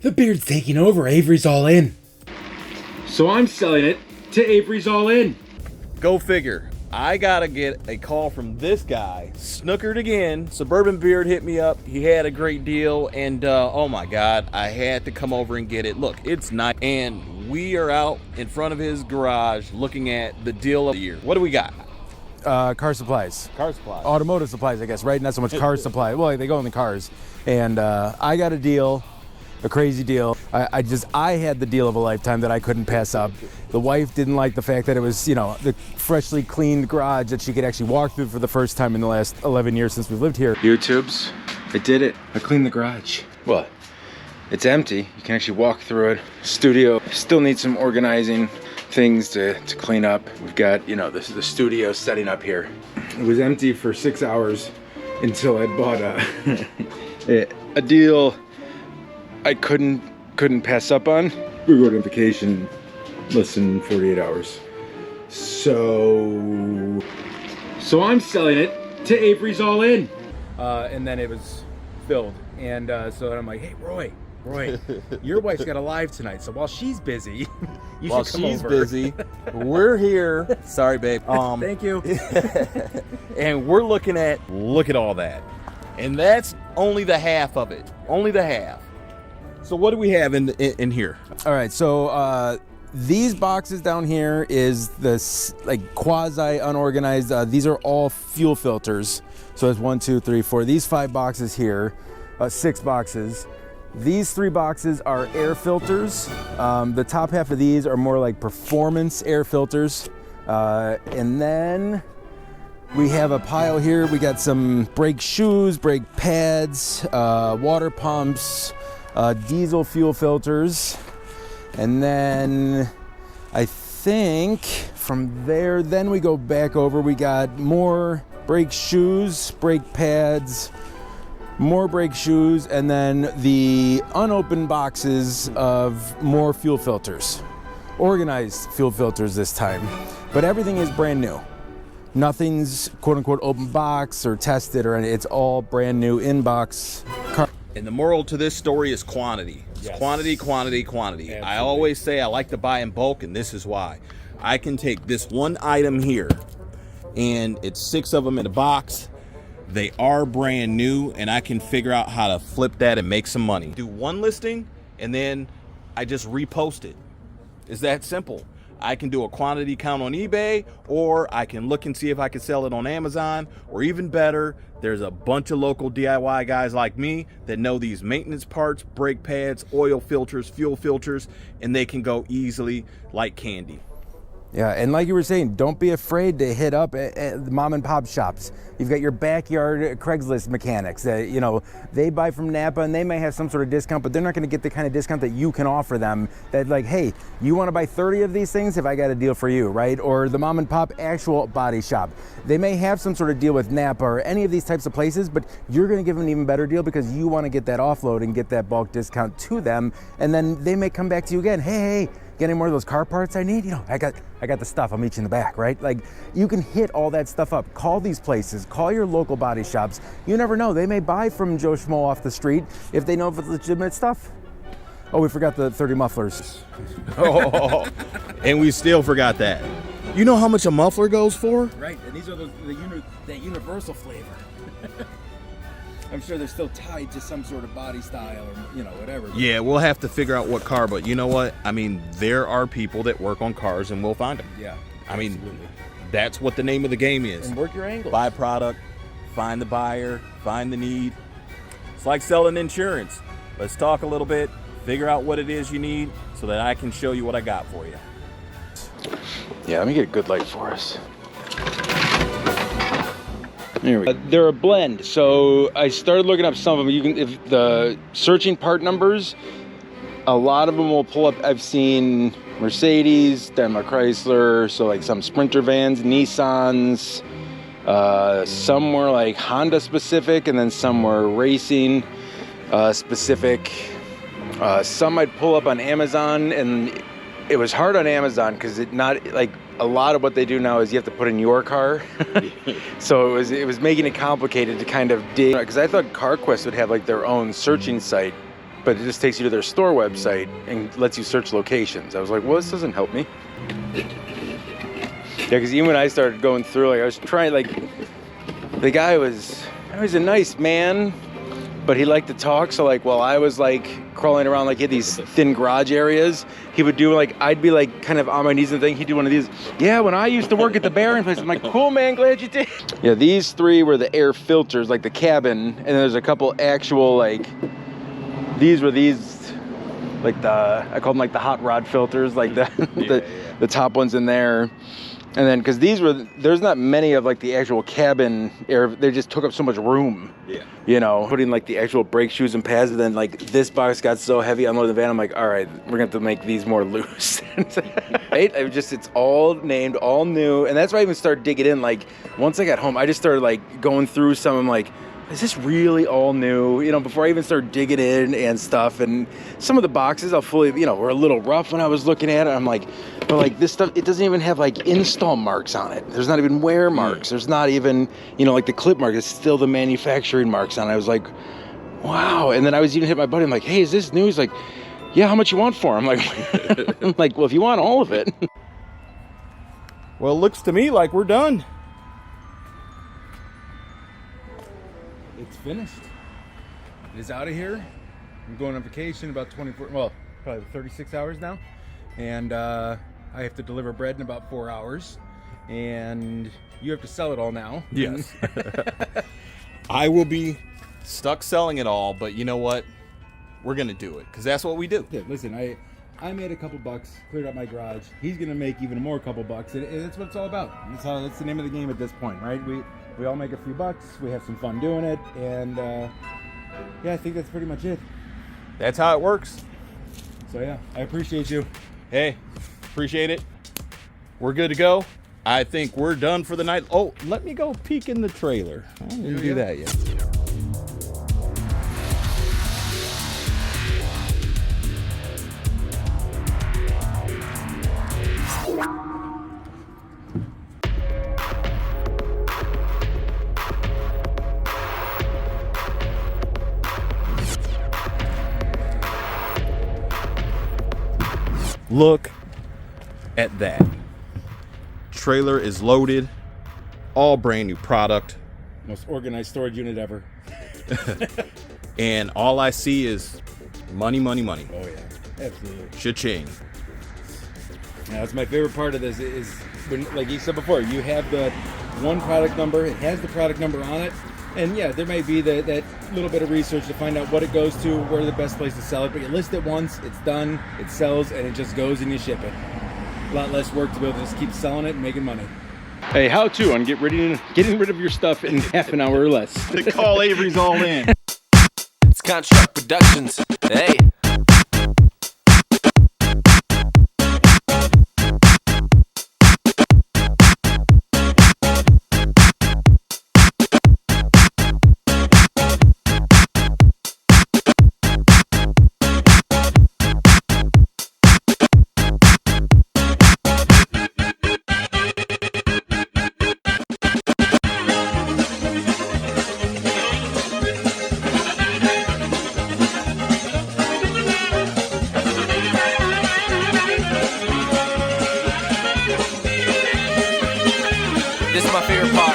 The beard's taking over. Avery's all in. So I'm selling it to Avery's all in. Go figure. I gotta get a call from this guy. Snookered again. Suburban Beard hit me up. He had a great deal, and oh my God, I had to come over and get it. Look, it's nice, and we are out in front of his garage looking at the deal of the year. What do we got? Car supplies. Car supplies. Automotive supplies, I guess, right? Not so much car supply. Well, they go in the cars. And I got a deal, a crazy deal. I had the deal of a lifetime that I couldn't pass up. The wife didn't like the fact that it was, the freshly cleaned garage that she could actually walk through for the first time in the last 11 years since we've lived here. YouTubes, I did it. I cleaned the garage. Well, it's empty. You can actually walk through it. Studio still needs some organizing things to clean up. We've got, this is the studio setting up here. It was empty for 6 hours until I bought a deal I couldn't pass up on. We were going on vacation less than 48 hours. So I'm selling it to Avery's all in. And then it was filled. And so I'm like, hey, Roy, your wife's got a live tonight. So while she's busy, you While should come she's over. busy, we're here. Sorry, babe. Thank you. And we're look at all that. And that's only the half of it. Only the half. So what do we have in here? All right, so these boxes down here is this like quasi unorganized. These are all fuel filters. So there's 1, 2, 3, 4. These 5 boxes here, 6 boxes. These 3 boxes are air filters. The top half of these are more like performance air filters. And then we have a pile here. We got some brake shoes, brake pads, water pumps, diesel fuel filters. And then I think from there, then we go back over. We got more brake shoes, brake pads, more brake shoes, and then the unopened boxes of more fuel filters. Organized fuel filters this time. But everything is brand new. Nothing's quote unquote open box or tested or anything. It's all brand new in box. And the moral to this story is quantity. It's Yes. quantity. Absolutely. I always say I like to buy in bulk, and this is why. I can take this one item here, and it's 6 of them in a box. They are brand new, and I can figure out how to flip that and make some money. Do one listing, and then I just repost it. It's that simple. I can do a quantity count on eBay, or I can look and see if I can sell it on Amazon, or even better, there's a bunch of local DIY guys like me that know these maintenance parts, brake pads, oil filters, fuel filters, and they can go easily like candy. Yeah, and like you were saying, don't be afraid to hit up at the mom and pop shops. You've got your backyard Craigslist mechanics that, they buy from Napa and they may have some sort of discount, but they're not going to get the kind of discount that you can offer them. That like, hey, you want to buy 30 of these things? If I got a deal for you, right? Or the mom and pop actual body shop. They may have some sort of deal with Napa or any of these types of places, but you're going to give them an even better deal because you want to get that offload and get that bulk discount to them. And then they may come back to you again. Hey, get any more of those car parts I need? I got the stuff. I'll meet you in the back, right? Like, you can hit all that stuff up. Call these places. Call your local body shops. You never know. They may buy from Joe Schmo off the street if they know if it's legitimate stuff. Oh, we forgot the 30 mufflers. Oh, and we still forgot that. You know how much a muffler goes for? Right, and these are that universal flavor. I'm sure they're still tied to some sort of body style or, whatever. Yeah, we'll have to figure out what car, but you know what? I mean, there are people that work on cars and we'll find them. Yeah, I mean, absolutely. that's what the name of the game is. And work your angle. Buy product, find the buyer, find the need. It's like selling insurance. Let's talk a little bit, figure out what it is you need so that I can show you what I got for you. Yeah, let me get a good light for us. Here we go. They're a blend, so I started looking up some of them. If the searching part numbers, a lot of them will pull up. I've seen Mercedes, Daimler Chrysler, so like some Sprinter vans, Nissans, some were like Honda specific, and then some were racing specific. Some I'd pull up on Amazon, and it was hard on Amazon because a lot of what they do now is you have to put in your car. So it was making it complicated to kind of dig, because I thought CarQuest would have like their own searching site, but it just takes you to their store website and lets you search locations. I was like, well, this doesn't help me. Yeah, because even when I started going through, like I was trying, like the guy was a nice man, but he liked to talk. So like while I was like crawling around, like he had these thin garage areas, he would do like, I'd be like kind of on my knees and thing. He'd do one of these. Yeah, when I used to work at the Baron place, I'm like, cool man, glad you did. Yeah, these three were the air filters, like the cabin, and then there's a couple actual like, these were these, like I call them like the hot rod filters, like the top ones in there. And then, because there's not many of like the actual cabin air, they just took up so much room. Yeah. You know, putting like the actual brake shoes and pads, and then like this box got so heavy, unloaded the van, I'm like, all right, we're gonna have to make these more loose. Right? It's all named, all new. And that's why I even started digging in. Like, once I got home, I just started like going through some, I'm like, is this really all new? You know, before I even started digging in and stuff. And some of the boxes I'll fully, you know, were a little rough when I was looking at it. I'm like, but like this stuff, it doesn't even have like install marks on it. There's not even wear marks. There's not even, you know, like the clip mark. It's still the manufacturing marks on it. I was like, wow. And then I was even hit my buddy. I'm like, hey, is this new? He's like, yeah, how much you want for it? I'm like, well, if you want all of it. Well, it looks to me like we're done. It's finished. It's out of here. I'm going on vacation about 24, well, probably 36 hours now. And I have to deliver bread in about 4 hours. And you have to sell it all now. Yes. I will be stuck selling it all, but you know what? We're going to do it because that's what we do. Yeah, listen, I made a couple bucks, cleared out my garage. He's going to make even more couple bucks. And that's what it's all about. That's the name of the game at this point, right? We all make a few bucks. We have some fun doing it. And yeah, I think that's pretty much it. That's how it works. So yeah, I appreciate you. Hey, appreciate it. We're good to go. I think we're done for the night. Oh, let me go peek in the trailer. I didn't do that yet. Look at that. Trailer is loaded. All brand new product. Most organized storage unit ever. And all I see is money, money, money. Oh yeah, absolutely. Cha-ching. Now, that's my favorite part of this is when, like you said before, you have the one product number. It has the product number on it. And yeah, there may be that little bit of research to find out what it goes to, where the best place to sell it. But you list it once, it's done, it sells, and it just goes and you ship it. A lot less work to be able to just keep selling it and making money. Hey, how to on getting rid of your stuff in half an hour or less. The call Avery's all in. It's Contract Productions. Hey. This is my favorite part.